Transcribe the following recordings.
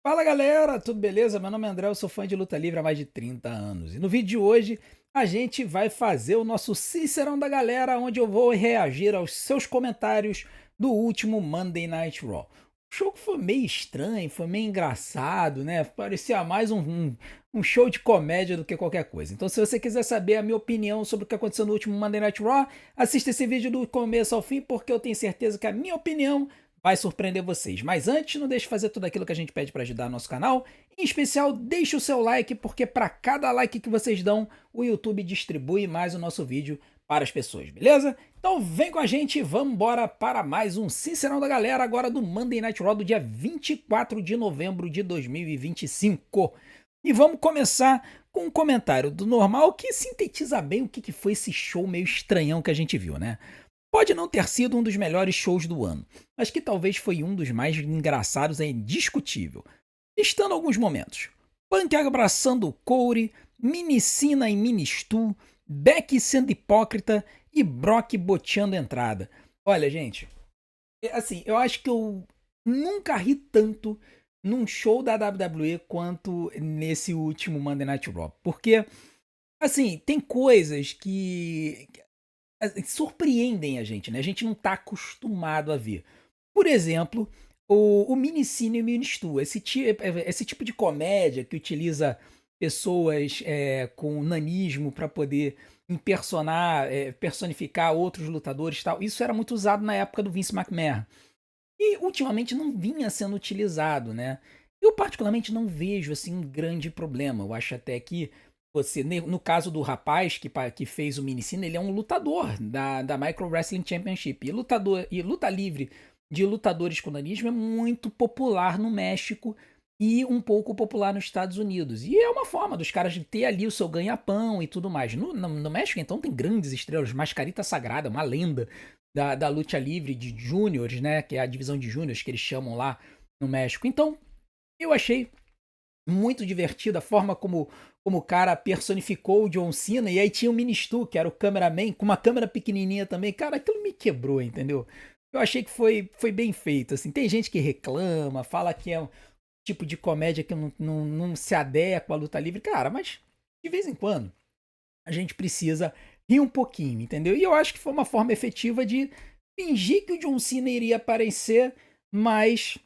Fala galera, tudo beleza? Meu nome é André, eu sou fã de luta livre há mais de 30 anos. E no vídeo de hoje a gente vai fazer o nosso Sincerão da Galera, onde eu vou reagir aos seus comentários do último Monday Night Raw. O show foi meio estranho, foi meio engraçado, né? Parecia mais um show de comédia do que qualquer coisa. Então, se você quiser saber a minha opinião sobre o que aconteceu no último Monday Night Raw, assista esse vídeo do começo ao fim, porque eu tenho certeza que a minha opinião vai surpreender vocês. Mas antes, não deixe de fazer tudo aquilo que a gente pede para ajudar nosso canal. Em especial, deixe o seu like, porque para cada like que vocês dão, o YouTube distribui mais o nosso vídeo para as pessoas, beleza? Então vem com a gente e vamos embora para mais um Sincerão da Galera, agora do Monday Night Raw do dia 24 de novembro de 2025. E vamos começar com um comentário do normal que sintetiza bem o que foi esse show meio estranhão que a gente viu, né? Pode não ter sido um dos melhores shows do ano, mas que talvez foi um dos mais engraçados é indiscutível. Listando alguns momentos. Punk abraçando o Corey, Minicina e Ministu, Becky sendo hipócrita e Brock boteando a entrada. Olha, gente, assim, eu acho que eu nunca ri tanto num show da WWE quanto nesse último Monday Night Raw. Porque, assim, tem coisas que surpreendem a gente, né? A gente não tá acostumado a ver. Por exemplo, o Minicine e o Ministu, esse tipo de comédia que utiliza pessoas com nanismo para poder personificar outros lutadores e tal, isso era muito usado na época do Vince McMahon. E ultimamente não vinha sendo utilizado, né? Eu particularmente não vejo assim um grande problema. Eu acho até que no caso do rapaz que fez o Minicina, ele é um lutador da Micro Wrestling Championship. E luta livre de lutadores com nanismo é muito popular no México e um pouco popular nos Estados Unidos. E é uma forma dos caras de ter ali o seu ganha-pão e tudo mais. No México, então, tem grandes estrelas. Mascarita Sagrada, uma lenda da luta livre de júniores, né? Que é a divisão de júniores que eles chamam lá no México. Então, eu achei muito divertido a forma como o cara personificou o John Cena. E aí tinha o Ministu, que era o cameraman, com uma câmera pequenininha também. Cara, aquilo me quebrou, entendeu? Eu achei que foi bem feito, assim. Tem gente que reclama, fala que é um tipo de comédia que não se adequa à luta livre. Cara, mas de vez em quando a gente precisa rir um pouquinho, entendeu? E eu acho que foi uma forma efetiva de fingir que o John Cena iria aparecer, mas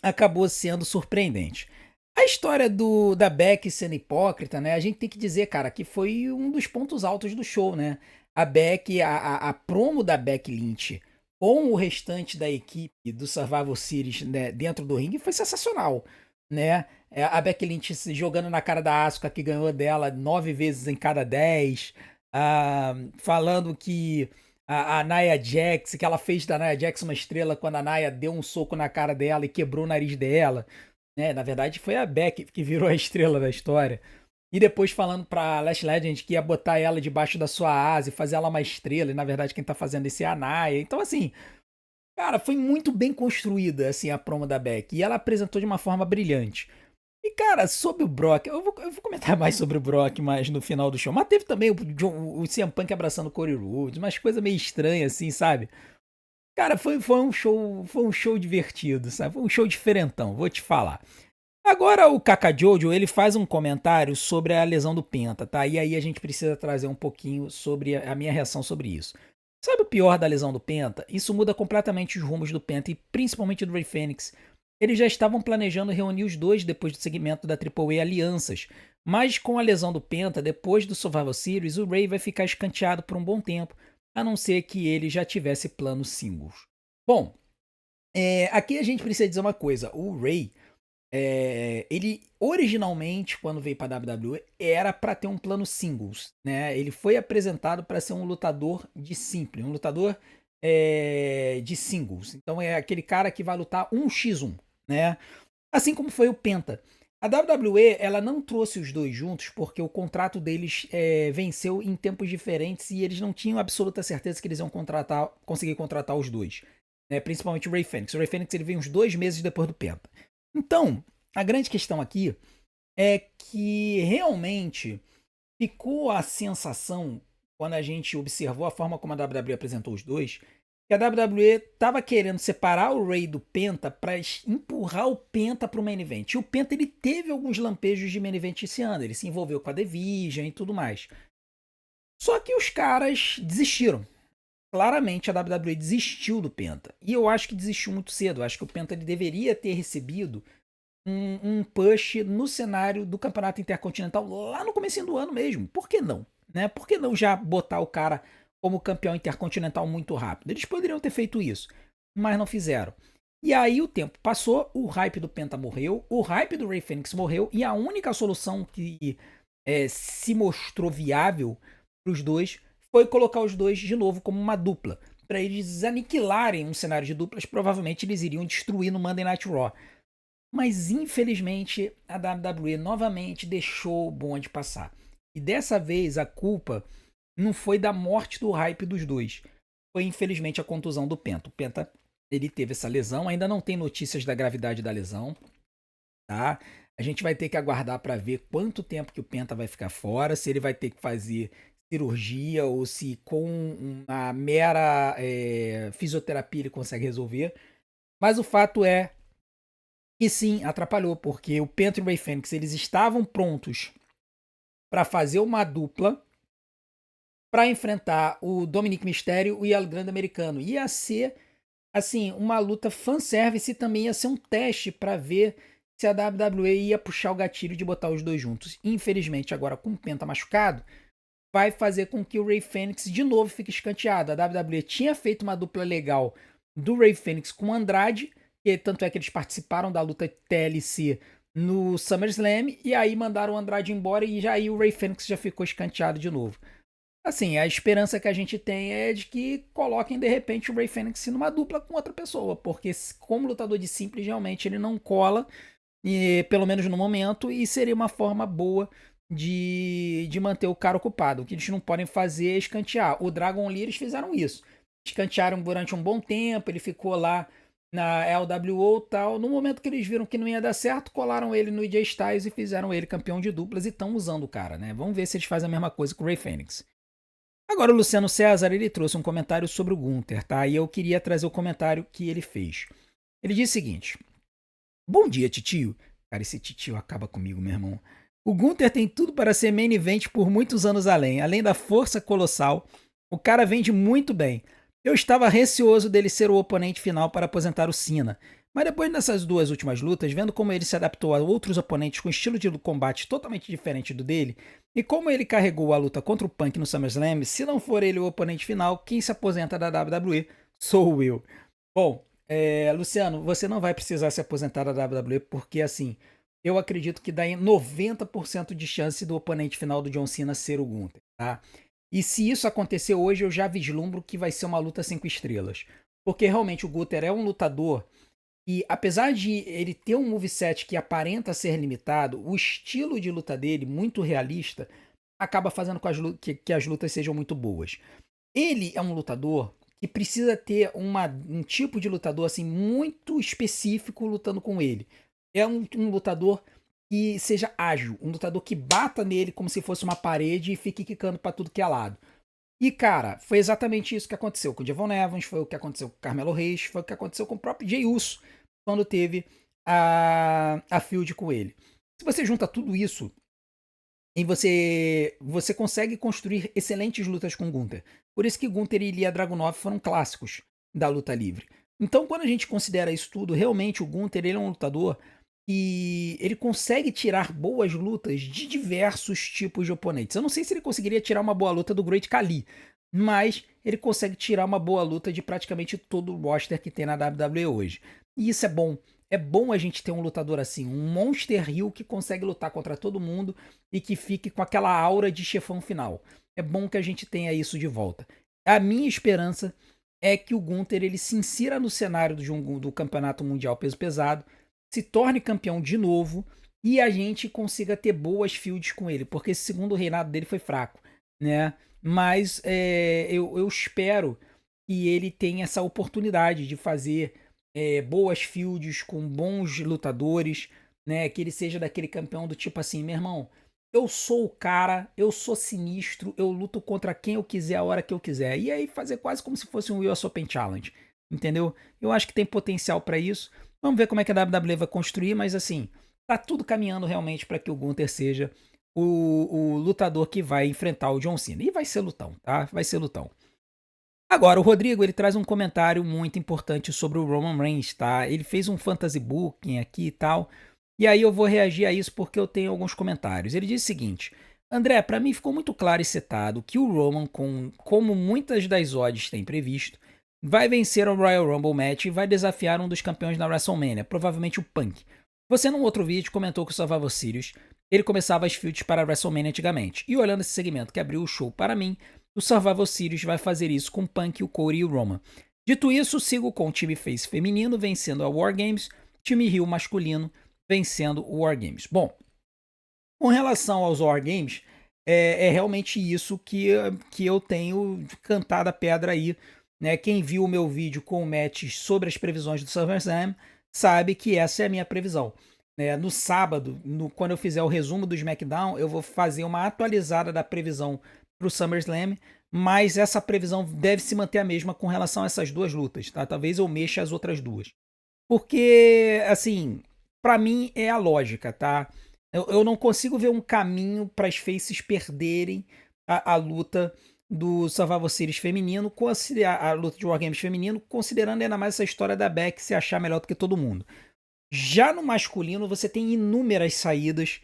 acabou sendo surpreendente. A história da Beck sendo hipócrita, né? A gente tem que dizer, cara, que foi um dos pontos altos do show, né? A Beck, a promo da Beck Lynch com o restante da equipe do Survival Series, né, dentro do ringue foi sensacional, né? A Becky Lynch se jogando na cara da Asuka, que ganhou dela 9 vezes em cada 10, falando que a Nia Jax, que ela fez da Nia Jax uma estrela quando a Nia deu um soco na cara dela e quebrou o nariz dela, né? Na verdade, foi a Beck que virou a estrela da história. E depois falando pra Lash Legend que ia botar ela debaixo da sua asa e fazer ela uma estrela, e na verdade quem tá fazendo isso é a Nia. Então, assim, cara, foi muito bem construída assim a promo da Beck. E ela apresentou de uma forma brilhante. E, cara, sobre o Brock, eu vou comentar mais sobre o Brock mais no final do show. Mas teve também o CM Punk abraçando o Cody Rhodes, umas coisas meio estranhas, assim, sabe? Cara, foi um show divertido, sabe? Foi um show diferentão, vou te falar. Agora o Kaka Jojo, ele faz um comentário sobre a lesão do Penta, tá? E aí a gente precisa trazer um pouquinho sobre a minha reação sobre isso. Sabe o pior da lesão do Penta? Isso muda completamente os rumos do Penta e principalmente do Ray Fênix. Eles já estavam planejando reunir os dois depois do segmento da AAA Alianças, mas com a lesão do Penta, depois do Survival Series, o Ray vai ficar escanteado por um bom tempo, a não ser que ele já tivesse planos singles. Bom, aqui a gente precisa dizer uma coisa: o Ray ele originalmente, quando veio para WWE, era para ter um plano singles, né? Ele foi apresentado para ser um lutador de simples, um lutador de singles. Então é aquele cara que vai lutar 1x1, né? Assim como foi o Penta. A WWE ela não trouxe os dois juntos porque o contrato deles venceu em tempos diferentes e eles não tinham absoluta certeza que eles iam conseguir contratar os dois, né? Principalmente o Ray Fênix. O Ray Fênix ele veio uns 2 meses depois do Penta. Então, a grande questão aqui é que realmente ficou a sensação, quando a gente observou a forma como a WWE apresentou os dois, que a WWE tava querendo separar o Ray do Penta para empurrar o Penta pro main event. E o Penta ele teve alguns lampejos de main event esse ano, ele se envolveu com a Division e tudo mais. Só que os caras desistiram. Claramente a WWE desistiu do Penta. E eu acho que desistiu muito cedo. Eu acho que o Penta ele deveria ter recebido um push no cenário do Campeonato Intercontinental lá no começo do ano mesmo. Por que não? Né? Por que não já botar o cara como campeão intercontinental muito rápido? Eles poderiam ter feito isso, mas não fizeram. E aí o tempo passou, o hype do Penta morreu, o hype do Ray Fênix morreu, e a única solução que se mostrou viável para os dois foi colocar os dois de novo como uma dupla. Para eles aniquilarem um cenário de duplas, provavelmente eles iriam destruir no Monday Night Raw. Mas infelizmente a WWE novamente deixou o bonde passar. E dessa vez a culpa não foi da morte do hype dos dois. Foi infelizmente a contusão do Penta. O Penta ele teve essa lesão, ainda não tem notícias da gravidade da lesão, tá? A gente vai ter que aguardar para ver quanto tempo que o Penta vai ficar fora, se ele vai ter que fazer cirurgia ou se com uma mera fisioterapia ele consegue resolver. Mas o fato é que sim, atrapalhou, porque o Penta e o Ray Fênix eles estavam prontos para fazer uma dupla para enfrentar o Dominic Mysterio e o El Grande Americano. Ia ser assim, uma luta fanservice e também ia ser um teste para ver se a WWE ia puxar o gatilho de botar os dois juntos. Infelizmente, agora com o Penta machucado, vai fazer com que o Ray Fênix de novo fique escanteado. A WWE tinha feito uma dupla legal do Ray Fênix com o Andrade, que tanto é que eles participaram da luta TLC no SummerSlam, e aí mandaram o Andrade embora e já aí o Ray Fênix já ficou escanteado de novo. Assim, a esperança que a gente tem é de que coloquem de repente o Ray Fênix numa dupla com outra pessoa, porque como lutador de simples realmente ele não cola, e, pelo menos no momento, e seria uma forma boa de manter o cara ocupado. O que eles não podem fazer é escantear. O Dragon Lee eles fizeram isso. Escantearam durante um bom tempo, ele ficou lá na LWO e tal. No momento que eles viram que não ia dar certo, colaram ele no AJ Styles e fizeram ele campeão de duplas e estão usando o cara, né? Vamos ver se eles fazem a mesma coisa com o Ray Fênix. Agora o Luciano César, ele trouxe um comentário sobre o Gunther, tá? E eu queria trazer o comentário que ele fez. Ele disse o seguinte: Bom dia, titio. Cara, esse titio acaba comigo, meu irmão. O Gunther tem tudo para ser main event por muitos anos além da força colossal. O cara vende muito bem. Eu estava receoso dele ser o oponente final para aposentar o Cena. Mas depois dessas duas últimas lutas, vendo como ele se adaptou a outros oponentes com estilo de combate totalmente diferente do dele, e como ele carregou a luta contra o Punk no SummerSlam, se não for ele o oponente final, quem se aposenta da WWE sou eu. Bom, Luciano, você não vai precisar se aposentar da WWE porque, assim, eu acredito que dá em 90% de chance do oponente final do John Cena ser o Gunther, tá? E se isso acontecer hoje, eu já vislumbro que vai ser uma luta 5 estrelas. Porque realmente o Gunther é um lutador e, apesar de ele ter um moveset que aparenta ser limitado, o estilo de luta dele, muito realista, acaba fazendo com que as lutas sejam muito boas. Ele é um lutador que precisa ter um tipo de lutador assim muito específico lutando com ele. É um lutador que seja ágil, um lutador que bata nele como se fosse uma parede e fique quicando para tudo que é lado. E, cara, foi exatamente isso que aconteceu com o Devon Evans, foi o que aconteceu com o Carmelo Reis, foi o que aconteceu com o próprio Jey Uso quando teve a feud com ele. Se você junta tudo isso e você consegue construir excelentes lutas com Gunther. Por isso que Gunther e Ilya Dragunov foram clássicos da luta livre. Então, quando a gente considera isso tudo, realmente o Gunther ele é um lutador que ele consegue tirar boas lutas de diversos tipos de oponentes. Eu não sei se ele conseguiria tirar uma boa luta do Great Khali, mas ele consegue tirar uma boa luta de praticamente todo o roster que tem na WWE hoje. E isso é bom. É bom a gente ter um lutador assim, um Monster Heel que consegue lutar contra todo mundo e que fique com aquela aura de chefão final. É bom que a gente tenha isso de volta. A minha esperança é que o Gunther ele se insira no cenário do Campeonato Mundial Peso Pesado, se torne campeão de novo e a gente consiga ter boas fields com ele, porque esse segundo reinado dele foi fraco, né? Mas eu espero que ele tenha essa oportunidade de fazer boas fields com bons lutadores, né? Que ele seja daquele campeão do tipo assim, meu irmão, eu sou o cara, eu sou sinistro, eu luto contra quem eu quiser, a hora que eu quiser. E aí fazer quase como se fosse um US Open Challenge, entendeu? Eu acho que tem potencial pra isso. Vamos ver como é que a WWE vai construir, mas assim, tá tudo caminhando realmente pra que o Gunther seja o lutador que vai enfrentar o John Cena. E vai ser lutão, tá? Vai ser lutão. Agora, o Rodrigo, ele traz um comentário muito importante sobre o Roman Reigns, tá? Ele fez um fantasy booking aqui e tal, e aí eu vou reagir a isso porque eu tenho alguns comentários. Ele diz o seguinte: André, pra mim ficou muito claro e citado que o Roman, como muitas das odds têm previsto, vai vencer o Royal Rumble match e vai desafiar um dos campeões da WrestleMania, provavelmente o Punk. Você, num outro vídeo, comentou que o Survivor Series ele começava as fields para a WrestleMania antigamente, e olhando esse segmento que abriu o show para mim, o Survival Series vai fazer isso com o Punk, o Cody e o Roman. Dito isso, sigo com o time Face feminino vencendo a War Games, time Heel masculino vencendo o War Games. Bom, com relação aos War Games, é realmente isso que eu tenho cantado a pedra aí. Né? Quem viu o meu vídeo com matches sobre as previsões do SummerSlam sabe que essa é a minha previsão. No sábado, quando eu fizer o resumo do SmackDown, eu vou fazer uma atualizada da previsão para o SummerSlam, mas essa previsão deve se manter a mesma com relação a essas duas lutas, tá? Talvez eu mexa as outras duas. Porque, assim, pra mim é a lógica, tá? Eu não consigo ver um caminho para as faces perderem a luta do Survivor Series feminino, a luta de Wargames feminino, considerando ainda mais essa história da Beck se achar melhor do que todo mundo. Já no masculino, você tem inúmeras saídas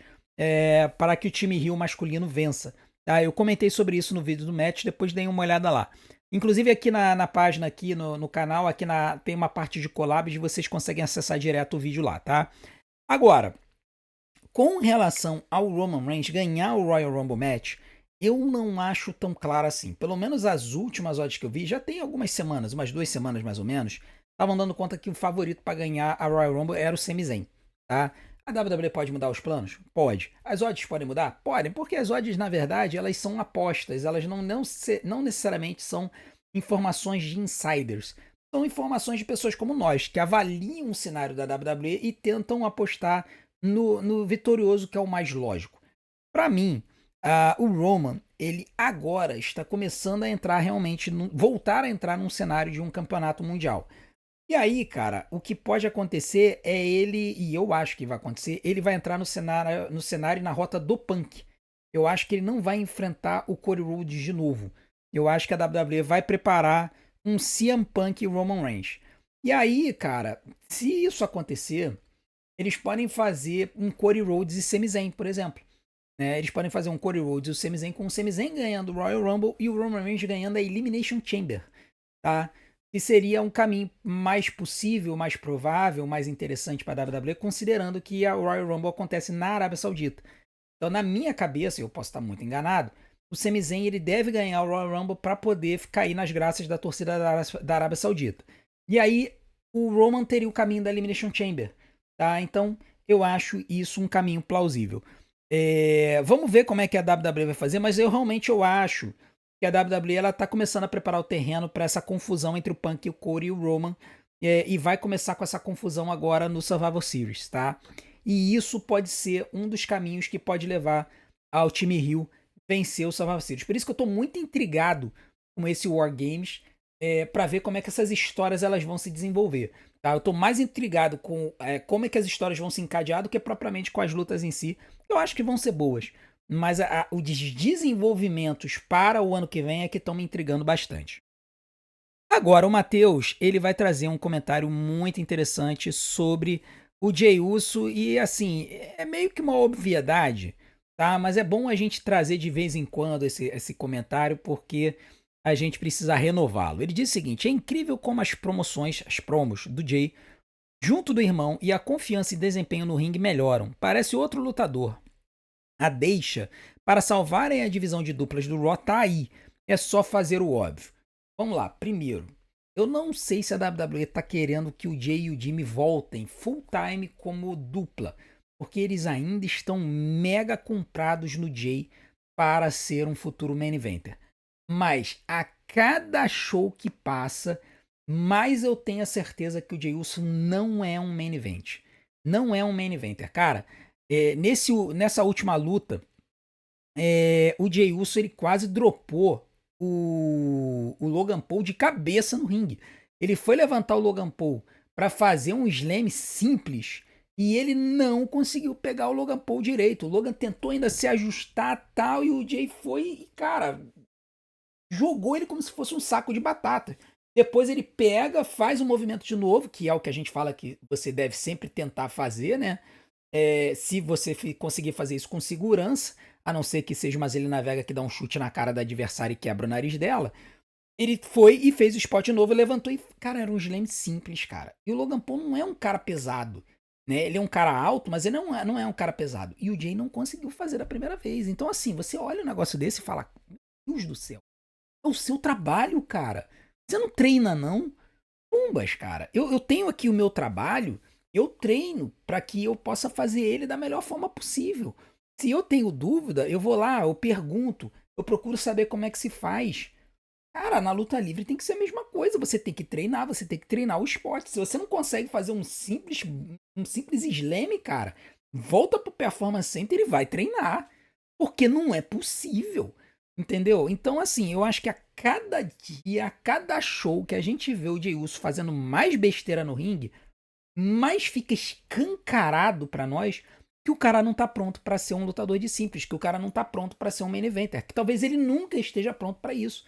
para que o time Rio masculino vença. Tá? Eu comentei sobre isso no vídeo do match, depois dei uma olhada lá. Inclusive aqui na página, aqui no canal, tem uma parte de collabs e vocês conseguem acessar direto o vídeo lá, tá? Agora, com relação ao Roman Reigns ganhar o Royal Rumble match, eu não acho tão claro assim. Pelo menos as últimas odds que eu vi, já tem algumas semanas, umas 2 semanas mais ou menos, estavam dando conta que o favorito para ganhar a Royal Rumble era o Sami Zayn, tá? A WWE pode mudar os planos? Pode. As odds podem mudar? Podem, porque as odds, na verdade, elas são apostas, elas não necessariamente são informações de insiders. São informações de pessoas como nós, que avaliam o cenário da WWE e tentam apostar no vitorioso, que é o mais lógico. Para mim, o Roman, ele agora está começando a entrar realmente, voltar a entrar num cenário de um campeonato mundial. E aí, cara, o que pode acontecer é ele, e eu acho que vai acontecer, ele vai entrar no cenário e na rota do Punk. Eu acho que ele não vai enfrentar o Cody Rhodes de novo. Eu acho que a WWE vai preparar um CM Punk e Roman Reigns. E aí, cara, se isso acontecer, eles podem fazer um Cody Rhodes e Sami Zayn, por exemplo. Eles podem fazer um Cody Rhodes e o Sami Zayn com o Sami Zayn ganhando o Royal Rumble e o Roman Reigns ganhando a Elimination Chamber, tá? Que seria um caminho mais possível, mais provável, mais interessante para a WWE, considerando que a Royal Rumble acontece na Arábia Saudita. Então, na minha cabeça, eu posso estar muito enganado, o Sami Zayn ele deve ganhar o Royal Rumble para poder cair nas graças da torcida da Arábia Saudita. E aí, o Roman teria o caminho da Elimination Chamber. Tá? Então, eu acho isso um caminho plausível. Vamos ver como é que a WWE vai fazer, mas eu acho que a WWE ela tá começando a preparar o terreno para essa confusão entre o Punk, o Cody e o Roman, e vai começar com essa confusão agora no Survivor Series, tá? E isso pode ser um dos caminhos que pode levar ao time Hill vencer o Survivor Series. Por isso que eu tô muito intrigado com esse War Games, para ver como é que essas histórias elas vão se desenvolver. Tá? Eu tô mais intrigado com como é que as histórias vão se encadear do que propriamente com as lutas em si. Eu acho que vão ser boas. Mas os desenvolvimentos para o ano que vem é que estão me intrigando bastante. Agora, o Matheus, ele vai trazer um comentário muito interessante sobre o Jey Uso e, assim, é meio que uma obviedade, tá? Mas é bom a gente trazer de vez em quando esse comentário porque a gente precisa renová-lo. Ele diz o seguinte: é incrível como as promos do Jey, junto do irmão e a confiança e desempenho no ringue melhoram. Parece outro lutador. A deixa para salvarem a divisão de duplas do Raw tá aí. É só fazer o óbvio. Vamos lá. Primeiro, eu não sei se a WWE tá querendo que o Jay e o Jimmy voltem full time como dupla, porque eles ainda estão mega comprados no Jay para ser um futuro main eventer. Mas a cada show que passa, mais eu tenho a certeza que o Jey Uso não é um main event. Não é um main eventer. Cara, nessa última luta, o Jey Uso ele quase dropou o Logan Paul de cabeça no ringue. Ele foi levantar o Logan Paul para fazer um slam simples e ele não conseguiu pegar o Logan Paul direito. O Logan tentou ainda se ajustar tal e o Jey foi e, cara, jogou ele como se fosse um saco de batata. Depois ele pega, faz o movimento de novo, que é o que a gente fala que você deve sempre tentar fazer, né? Se você conseguir fazer isso com segurança, a não ser que seja uma Zelina Vega que dá um chute na cara da adversária e quebra o nariz dela. Ele foi e fez o spot novo, levantou e, cara, era um slam simples, cara. E o Logan Paul não é um cara pesado, né? Ele é um cara alto, mas ele não é um cara pesado. E o Jay não conseguiu fazer da primeira vez. Então, assim, você olha um negócio desse e fala, meu Deus do céu, é o seu trabalho, cara. Você não treina, não? Pumbas, cara. Eu tenho aqui o meu trabalho, eu treino para que eu possa fazer ele da melhor forma possível. Se eu tenho dúvida, eu vou lá, eu pergunto, eu procuro saber como é que se faz. Cara, na luta livre tem que ser a mesma coisa. Você tem que treinar, você tem que treinar o esporte. Se você não consegue fazer um simples slam, cara, volta pro Performance Center e vai treinar. Porque não é possível. Entendeu? Então, assim, eu acho que a cada dia, a cada show que a gente vê o Jey Uso fazendo mais besteira no ringue, mais fica escancarado pra nós que o cara não tá pronto pra ser um lutador de simples, que o cara não tá pronto pra ser um main eventer, que talvez ele nunca esteja pronto pra isso.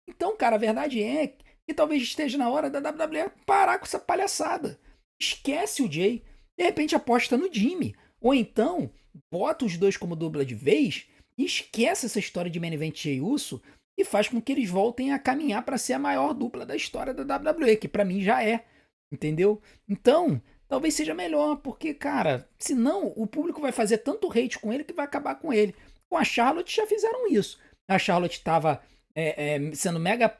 Então, cara, a verdade é que talvez esteja na hora da WWE parar com essa palhaçada. Esquece o Jay. De repente aposta no Jimmy. Ou então, bota os dois como dupla de vez e esquece essa história de main event Jey Uso e faz com que eles voltem a caminhar para ser a maior dupla da história da WWE, que para mim já é. Entendeu? Então, talvez seja melhor, porque, cara, senão o público vai fazer tanto hate com ele que vai acabar com ele. Com a Charlotte já fizeram isso. A Charlotte estava sendo mega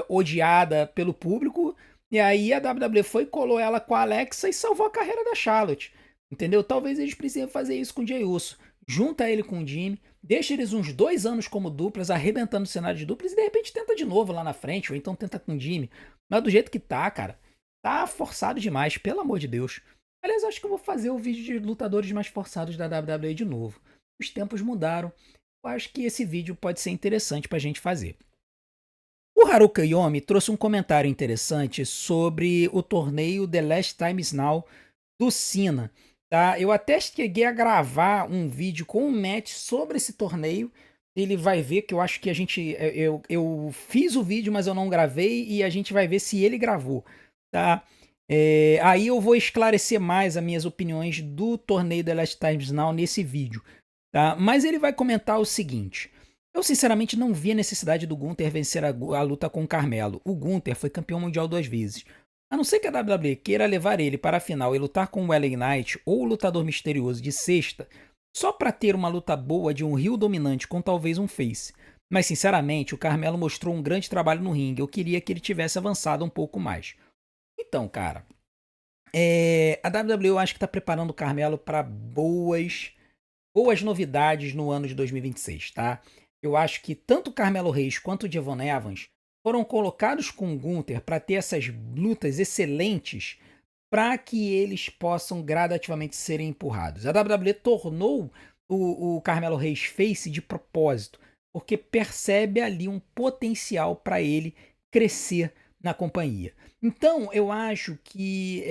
odiada pelo público. E aí a WWE foi, colou ela com a Alexa e salvou a carreira da Charlotte. Entendeu? Talvez eles precisem fazer isso com o Jey Uso. Junta ele com o Jimmy, deixa eles uns 2 anos como duplas, arrebentando o cenário de duplas e de repente tenta de novo lá na frente, ou então tenta com o Jimmy. Mas do jeito que tá, cara, tá forçado demais, pelo amor de Deus. Aliás, acho que eu vou fazer o vídeo de lutadores mais forçados da WWE de novo. Os tempos mudaram. Eu acho que esse vídeo pode ser interessante pra gente fazer. O Haruka Yomi trouxe um comentário interessante sobre o torneio The Last Time Is Now do Cena. Tá? Eu até cheguei a gravar um vídeo com o Matt sobre esse torneio. Ele vai ver que eu acho que a gente. Eu fiz o vídeo, mas eu não gravei, e a gente vai ver se ele gravou. Tá? Aí eu vou esclarecer mais as minhas opiniões do torneio The Last Times Now nesse vídeo. Tá? Mas ele vai comentar o seguinte. Eu sinceramente não vi a necessidade do Gunther vencer a luta com o Carmelo. O Gunther foi campeão mundial 2 vezes. A não ser que a WWE queira levar ele para a final e lutar com o LA Knight ou o lutador misterioso de sexta, só para ter uma luta boa de um heel dominante com talvez um face. Mas sinceramente, o Carmelo mostrou um grande trabalho no ringue. Eu queria que ele tivesse avançado um pouco mais. Então, cara, a WWE eu acho que está preparando o Carmelo para boas novidades no ano de 2026, tá? Eu acho que tanto o Carmelo Reis quanto o Devon Evans foram colocados com o Gunther para ter essas lutas excelentes para que eles possam gradativamente serem empurrados. A WWE tornou o Carmelo Reis face de propósito, porque percebe ali um potencial para ele crescer na companhia. Então, eu acho que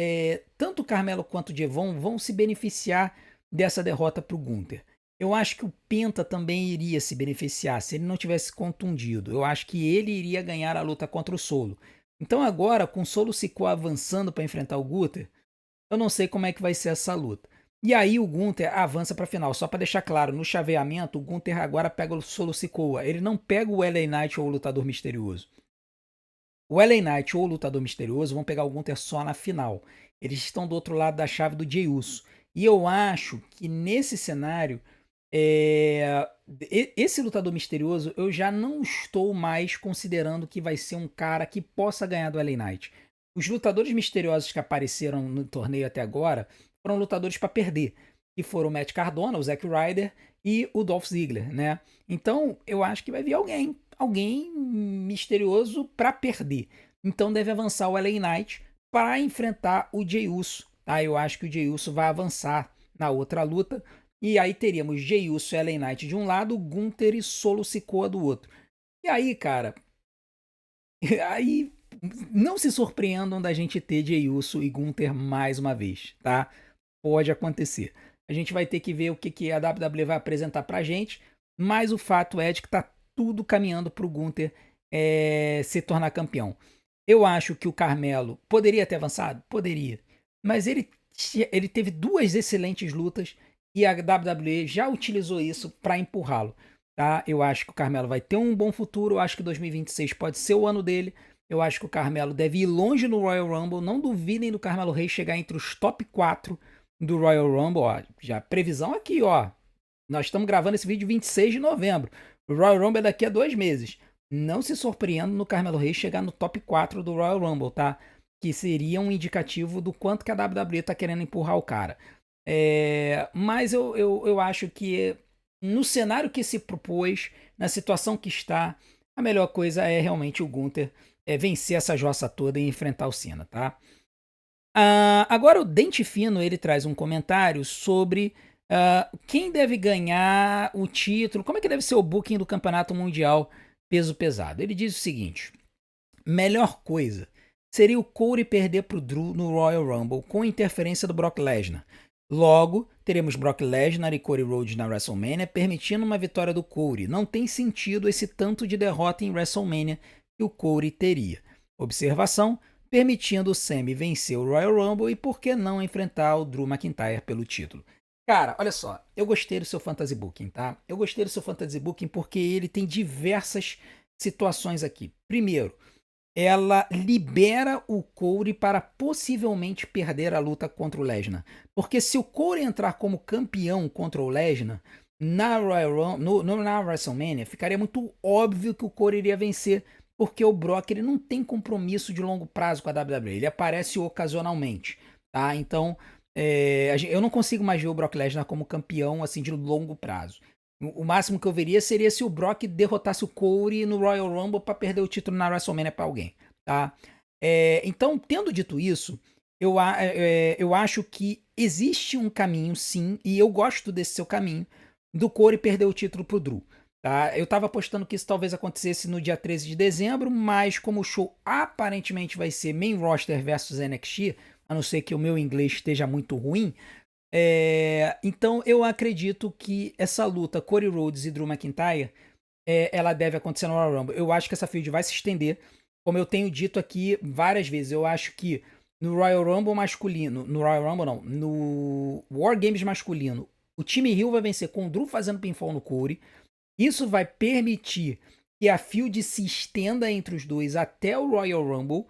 tanto o Carmelo quanto o Devon vão se beneficiar dessa derrota para o Gunther. Eu acho que o Penta também iria se beneficiar se ele não tivesse contundido. Eu acho que ele iria ganhar a luta contra o Solo. Então agora, com o Solo Sikoa avançando para enfrentar o Gunther, eu não sei como é que vai ser essa luta. E aí o Gunther avança para a final. Só para deixar claro, no chaveamento, o Gunther agora pega o Solo Sikoa. Ele não pega o LA Knight ou o Lutador Misterioso. O LA Knight ou o Lutador Misterioso vão pegar o Gunther só na final. Eles estão do outro lado da chave do Jey Uso. E eu acho que nesse cenário, esse lutador misterioso eu já não estou mais considerando que vai ser um cara que possa ganhar do LA Knight. Os lutadores misteriosos que apareceram no torneio até agora foram lutadores para perder. Que foram o Matt Cardona, o Zack Ryder e o Dolph Ziggler, né? Então eu acho que vai vir alguém misterioso para perder. Então deve avançar o LA Knight para enfrentar o Jey Uso. Tá? Eu acho que o Jey Uso vai avançar na outra luta E aí teríamos Jey Uso e LA Knight de um lado, Gunther e Solo Sikoa do outro. E aí, cara, aí não se surpreendam da gente ter Jey Uso e Gunther mais uma vez, tá? Pode acontecer. A gente vai ter que ver o que a WWE vai apresentar pra gente, mas o fato é de que tá tudo caminhando pro Gunther se tornar campeão. Eu acho que o Carmelo poderia ter avançado? Poderia. Mas ele teve duas excelentes lutas e a WWE já utilizou isso para empurrá-lo. Tá? Eu acho que o Carmelo vai ter um bom futuro. Eu acho que 2026 pode ser o ano dele. Eu acho que o Carmelo deve ir longe no Royal Rumble. Não duvidem do Carmelo Reis chegar entre os top 4 do Royal Rumble. Ó, já previsão aqui, ó. Nós estamos gravando esse vídeo 26 de novembro. O Royal Rumble é daqui a 2 meses. Não se surpreenda no Carmelo Reis chegar no top 4 do Royal Rumble, tá? Que seria um indicativo do quanto que a WWE tá querendo empurrar o cara. Mas eu acho que no cenário que se propôs, na situação que está, a melhor coisa é realmente o Gunther vencer essa jossa toda e enfrentar o Cena, tá? Agora o Dente Fino ele traz um comentário sobre quem deve ganhar o título, como é que deve ser o booking do Campeonato Mundial Peso Pesado. Ele diz o seguinte: melhor coisa seria o Cody perder pro Drew no Royal Rumble com interferência do Brock Lesnar. Logo, teremos Brock Lesnar e Cody Rhodes na WrestleMania, permitindo uma vitória do Cody. Não tem sentido esse tanto de derrota em WrestleMania que o Cody teria. Observação: permitindo o Sami vencer o Royal Rumble e por que não enfrentar o Drew McIntyre pelo título. Cara, olha só, eu gostei do seu Fantasy Booking, tá? Eu gostei do seu Fantasy Booking porque ele tem diversas situações aqui. Primeiro, ela libera o Cody para possivelmente perder a luta contra o Lesnar. Porque se o Cody entrar como campeão contra o Lesnar, na na WrestleMania, ficaria muito óbvio que o Cody iria vencer, porque o Brock ele não tem compromisso de longo prazo com a WWE, ele aparece ocasionalmente, tá? Então, eu não consigo mais ver o Brock Lesnar como campeão assim de longo prazo. O máximo que eu veria seria se o Brock derrotasse o Cody no Royal Rumble para perder o título na WrestleMania para alguém, tá? Então, tendo dito isso, eu acho que existe um caminho, sim, e eu gosto desse seu caminho, do Cody perder o título pro Drew. Tá? Eu tava apostando que isso talvez acontecesse no dia 13 de dezembro, mas como o show aparentemente vai ser Main Roster versus NXT, a não ser que o meu inglês esteja muito ruim, então eu acredito que essa luta Cody Rhodes e Drew McIntyre, ela deve acontecer no Royal Rumble. Eu acho que essa feud vai se estender, como eu tenho dito aqui várias vezes. Eu acho que no Royal Rumble masculino, no Royal Rumble não, no War Games masculino, o time Hill vai vencer com o Drew fazendo pinfall no Cody. Isso vai permitir que a feud se estenda entre os dois até o Royal Rumble.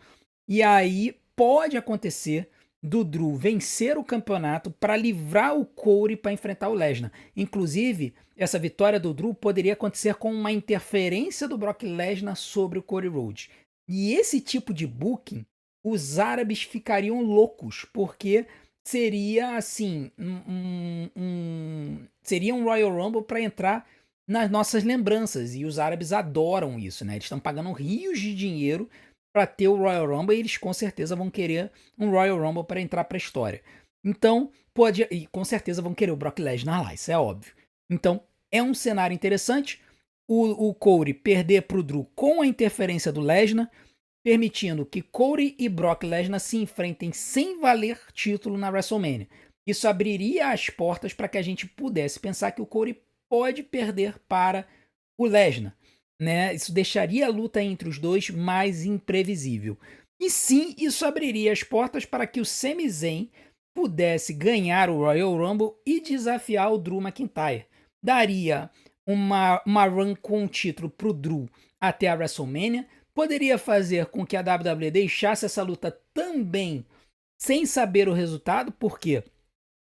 E aí pode acontecer do Drew vencer o campeonato para livrar o Cody para enfrentar o Lesnar. Inclusive, essa vitória do Drew poderia acontecer com uma interferência do Brock Lesnar sobre o Cody Rhodes. E esse tipo de booking, os árabes ficariam loucos, porque seria assim, seria um Royal Rumble para entrar nas nossas lembranças, e os árabes adoram isso, né? Eles estão pagando rios de dinheiro para ter o Royal Rumble e eles com certeza vão querer um Royal Rumble para entrar para a história. Então, e com certeza vão querer o Brock Lesnar lá, isso é óbvio. Então, é um cenário interessante o Cody perder pro Drew com a interferência do Lesnar, permitindo que Cody e Brock Lesnar se enfrentem sem valer título na WrestleMania. Isso abriria as portas para que a gente pudesse pensar que o Cody pode perder para o Lesnar, né? Isso deixaria a luta entre os dois mais imprevisível. E sim, isso abriria as portas para que o Sami Zayn pudesse ganhar o Royal Rumble e desafiar o Drew McIntyre. Daria uma run com o título para o Drew até a WrestleMania. Poderia fazer com que a WWE deixasse essa luta também sem saber o resultado, porque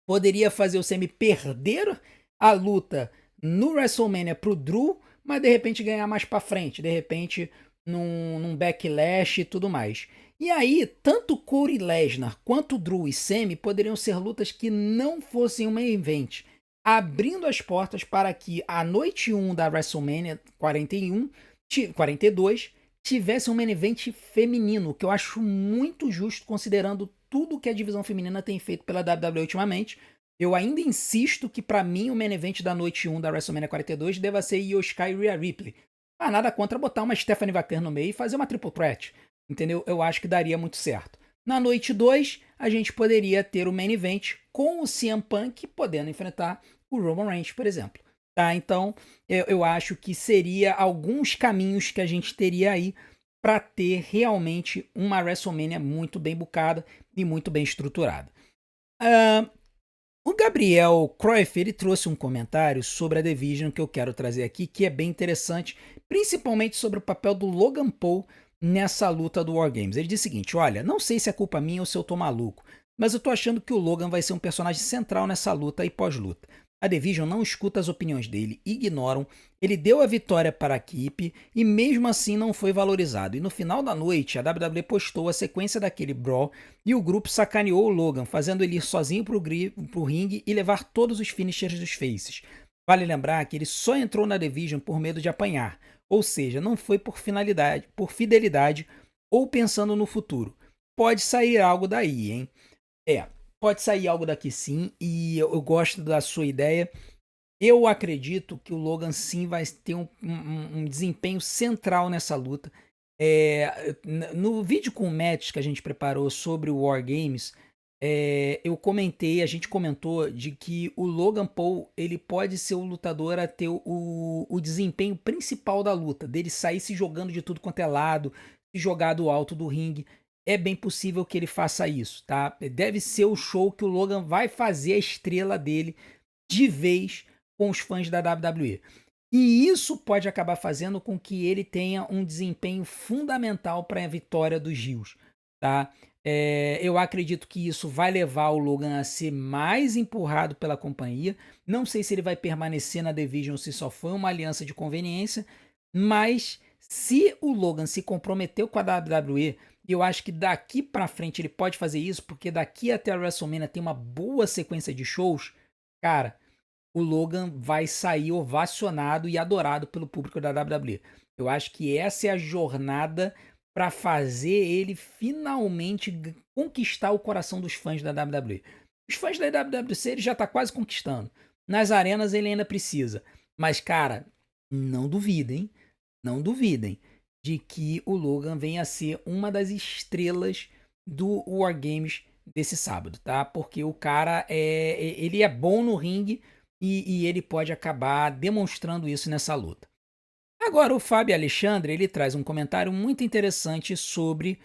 poderia fazer o Sami perder a luta no WrestleMania pro Drew, mas de repente ganhar mais pra frente, de repente num backlash e tudo mais. E aí, tanto Cody Lesnar quanto Drew e Sami poderiam ser lutas que não fossem um main event, abrindo as portas para que a noite 1 da WrestleMania 42 tivesse um main event feminino, que eu acho muito justo considerando tudo que a divisão feminina tem feito pela WWE ultimamente. Eu ainda insisto que pra mim o main event da noite um da WrestleMania 42 deva ser Io Sky e Rhea Ripley. Mas nada contra botar uma Stephanie Vaquer no meio e fazer uma triple threat, entendeu? Eu acho que daria muito certo. Na noite 2 a gente poderia ter o main event com o CM Punk podendo enfrentar o Roman Reigns, por exemplo. Tá? Então, eu acho que seria alguns caminhos que a gente teria aí para ter realmente uma WrestleMania muito bem bucada e muito bem estruturada. Ah, o Gabriel Cruyff, ele trouxe um comentário sobre a Division que eu quero trazer aqui, que é bem interessante, principalmente sobre o papel do Logan Paul nessa luta do War Games. Ele diz o seguinte: olha, não sei se é culpa minha ou se eu tô maluco, mas eu tô achando que o Logan vai ser um personagem central nessa luta e pós-luta. A Division não escuta as opiniões dele, ignoram, ele deu a vitória para a equipe e mesmo assim não foi valorizado. E no final da noite, a WWE postou a sequência daquele brawl e o grupo sacaneou o Logan, fazendo ele ir sozinho pro ringue e levar todos os finishers dos faces. Vale lembrar que ele só entrou na Division por medo de apanhar, ou seja, não foi por finalidade, por fidelidade ou pensando no futuro. Pode sair algo daí, hein? É, pode sair algo daqui sim, e eu gosto da sua ideia. Eu acredito que o Logan sim vai ter um desempenho central nessa luta. No vídeo com o Matt que a gente preparou sobre o War Games, eu comentei, a gente comentou de que o Logan Paul ele pode ser o lutador a ter o desempenho principal da luta, dele sair se jogando de tudo quanto é lado, se jogar do alto do ringue. É bem possível que ele faça isso, tá? Deve ser o show que o Logan vai fazer a estrela dele de vez com os fãs da WWE. E isso pode acabar fazendo com que ele tenha um desempenho fundamental para a vitória dos Rios, tá? Eu acredito que isso vai levar o Logan a ser mais empurrado pela companhia. Não sei se ele vai permanecer na Division, se só foi uma aliança de conveniência, mas se o Logan se comprometeu com a WWE, eu acho que daqui para frente ele pode fazer isso, porque daqui até a WrestleMania tem uma boa sequência de shows, cara, o Logan vai sair ovacionado e adorado pelo público da WWE. Eu acho que essa é a jornada para fazer ele finalmente conquistar o coração dos fãs da WWE. Os fãs da WWC ele já tá quase conquistando. Nas arenas ele ainda precisa. Mas, cara, não duvidem, não duvidem de que o Logan venha a ser uma das estrelas do War Games desse sábado, tá? Porque o cara ele é bom no ringue, e ele pode acabar demonstrando isso nessa luta. Agora, o Fábio Alexandre ele traz um comentário muito interessante sobre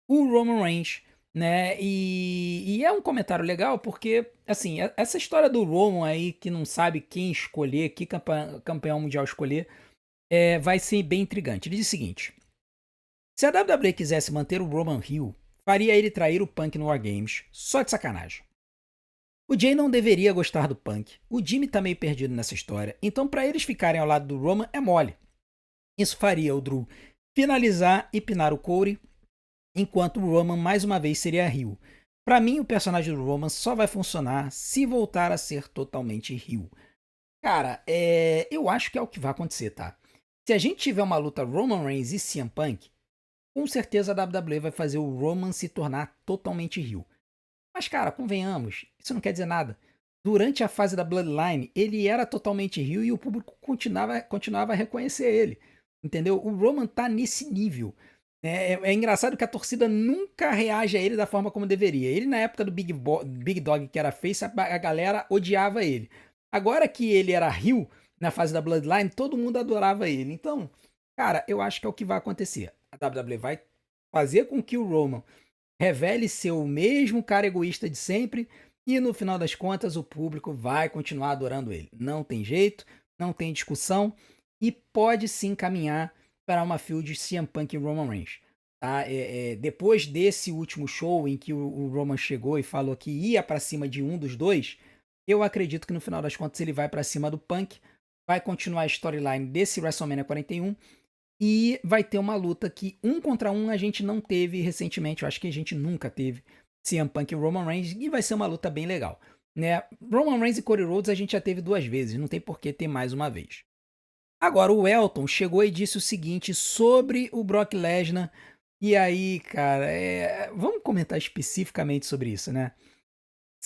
o Roman Reigns, né? E é um comentário legal porque, assim, essa história do Roman aí que não sabe quem escolher, que campeão mundial escolher, vai ser bem intrigante. Ele diz o seguinte: se a WWE quisesse manter o Roman Hill, faria ele trair o Punk no War Games, só de sacanagem. O Jay não deveria gostar do Punk. O Jimmy tá meio perdido nessa história, então para eles ficarem ao lado do Roman é mole. Isso faria o Drew finalizar e pinar o Cody, enquanto o Roman mais uma vez seria heel. Para mim, o personagem do Roman só vai funcionar se voltar a ser totalmente heel. Cara, eu acho que é o que vai acontecer, tá? Se a gente tiver uma luta Roman Reigns e CM Punk, com certeza a WWE vai fazer o Roman se tornar totalmente heel. Mas, cara, convenhamos, isso não quer dizer nada. Durante a fase da Bloodline, ele era totalmente heel e o público continuava a reconhecer ele. Entendeu? O Roman tá nesse nível. É engraçado que a torcida nunca reage a ele da forma como deveria. Ele, na época do Big Dog, que era face, a galera odiava ele. Agora que ele era heel, na fase da Bloodline, todo mundo adorava ele. Então, cara, eu acho que é o que vai acontecer. A WWE vai fazer com que o Roman revele ser o mesmo cara egoísta de sempre e no final das contas o público vai continuar adorando ele. Não tem jeito, não tem discussão e pode sim caminhar para uma feud CM Punk e Roman Reigns. Tá? Depois desse último show em que o Roman chegou e falou que ia para cima de um dos dois, eu acredito que no final das contas ele vai para cima do Punk, vai continuar a storyline desse WrestleMania 41 e vai ter uma luta que um contra um a gente não teve recentemente. Eu acho que a gente nunca teve CM Punk e Roman Reigns. E vai ser uma luta bem legal. Né? Roman Reigns e Cody Rhodes a gente já teve 2 vezes. Não tem por que ter mais uma vez. Agora, o Elton chegou e disse o seguinte sobre o Brock Lesnar. E aí, cara, vamos comentar especificamente sobre isso, né?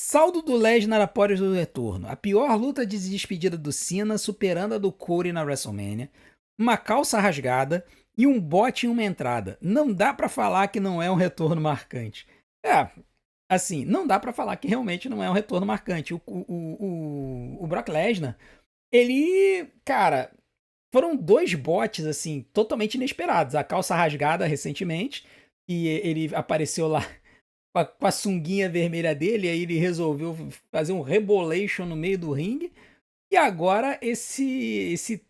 Saldo do Lesnar após o retorno. A pior luta de despedida do Cena, superando a do Cody na WrestleMania. Uma calça rasgada e um bote em uma entrada. Não dá pra falar que não é um retorno marcante. É, assim, não dá pra falar que realmente não é um retorno marcante. O Brock Lesnar, ele, cara, foram dois botes, assim, totalmente inesperados. A calça rasgada recentemente, e ele apareceu lá com a sunguinha vermelha dele, aí ele resolveu fazer um rebolation no meio do ringue. E agora esse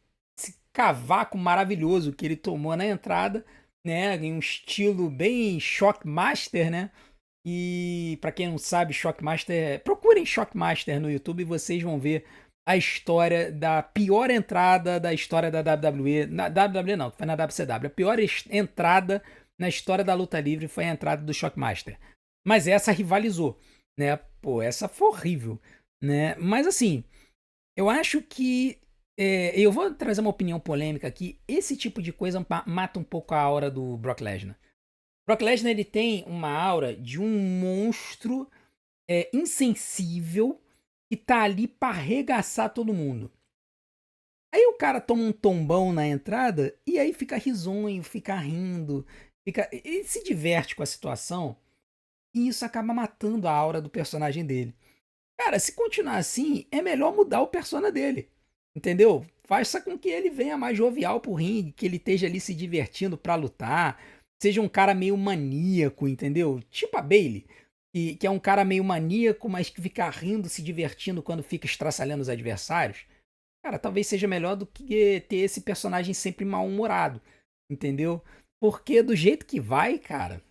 cavaco maravilhoso que ele tomou na entrada, né, em um estilo bem Shockmaster, né? E pra quem não sabe, Shockmaster, procurem Shockmaster no YouTube e vocês vão ver a história da pior entrada da história da WWE. Na WWE não, foi na WCW. A pior entrada na história da luta livre foi a entrada do Shockmaster. Mas essa rivalizou, né? Pô, essa foi horrível, né? Mas assim, eu acho que eu vou trazer uma opinião polêmica aqui. Esse tipo de coisa mata um pouco a aura do Brock Lesnar. Brock Lesnar ele tem uma aura de um monstro insensível que tá ali pra arregaçar todo mundo. Aí o cara toma um tombão na entrada e aí fica risonho, fica rindo, ele se diverte com a situação e isso acaba matando a aura do personagem dele. Cara, se continuar assim, é melhor mudar o persona dele. Entendeu? Faça com que ele venha mais jovial pro ringue, que ele esteja ali se divertindo pra lutar, seja um cara meio maníaco, entendeu? Tipo a Bayley, que é um cara meio maníaco, mas que fica rindo, se divertindo quando fica estraçalhando os adversários. Cara, talvez seja melhor do que ter esse personagem sempre mal-humorado, entendeu? Porque do jeito que vai, cara,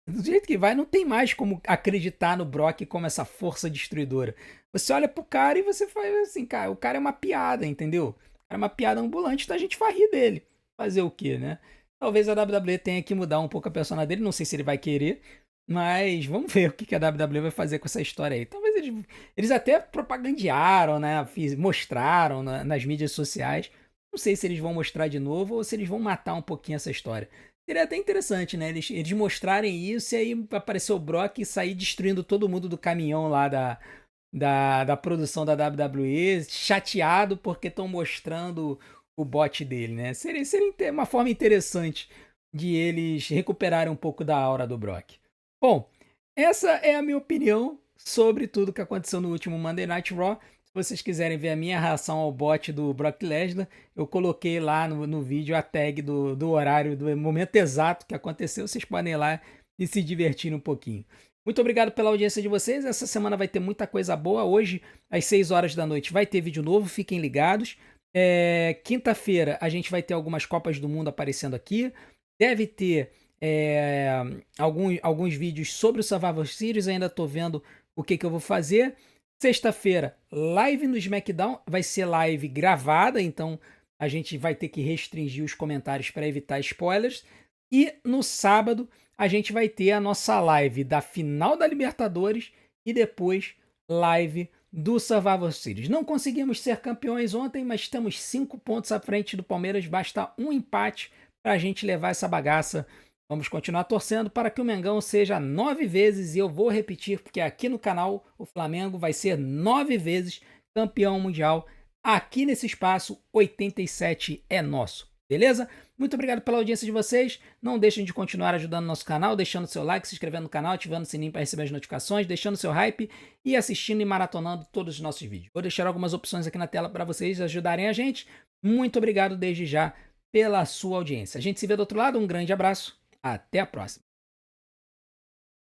do jeito que vai, não tem mais como acreditar no Brock como essa força destruidora. Você olha pro cara e você faz assim, cara, o cara é uma piada, entendeu? O cara é uma piada ambulante, então a gente vai rir dele. Fazer o quê, né? Talvez a WWE tenha que mudar um pouco a persona dele, não sei se ele vai querer, mas vamos ver o que a WWE vai fazer com essa história aí. Talvez eles até propagandearam, né? Mostraram nas mídias sociais. Não sei se eles vão mostrar de novo ou se eles vão matar um pouquinho essa história. Seria até interessante, né? Eles mostrarem isso e aí aparecer o Brock e sair destruindo todo mundo do caminhão lá da produção da WWE, chateado porque estão mostrando o bot dele, né? Seria uma forma interessante de eles recuperarem um pouco da aura do Brock. Bom, essa é a minha opinião sobre tudo que aconteceu no último Monday Night Raw. Se vocês quiserem ver a minha reação ao bot do Brock Lesnar, eu coloquei lá no vídeo a tag do horário, do momento exato que aconteceu. Vocês podem ir lá e se divertir um pouquinho. Muito obrigado pela audiência de vocês. Essa semana vai ter muita coisa boa. Hoje, às 6 horas da noite, vai ter vídeo novo. Fiquem ligados. Quinta-feira, a gente vai ter algumas Copas do Mundo aparecendo aqui. Deve ter alguns vídeos sobre o Survivor Series. Ainda estou vendo o que eu vou fazer. Sexta-feira, live no SmackDown. Vai ser live gravada, então a gente vai ter que restringir os comentários para evitar spoilers. E no sábado, a gente vai ter a nossa live da final da Libertadores e depois live do Survivor Series. Não conseguimos ser campeões ontem, mas estamos 5 pontos à frente do Palmeiras. Basta um empate para a gente levar essa bagaça. Vamos continuar torcendo para que o Mengão seja 9 vezes, e eu vou repetir, porque aqui no canal o Flamengo vai ser 9 vezes campeão mundial. Aqui nesse espaço, 87 é nosso, beleza? Muito obrigado pela audiência de vocês. Não deixem de continuar ajudando o nosso canal, deixando seu like, se inscrevendo no canal, ativando o sininho para receber as notificações, deixando seu hype e assistindo e maratonando todos os nossos vídeos. Vou deixar algumas opções aqui na tela para vocês ajudarem a gente. Muito obrigado desde já pela sua audiência. A gente se vê do outro lado, um grande abraço. Até a próxima.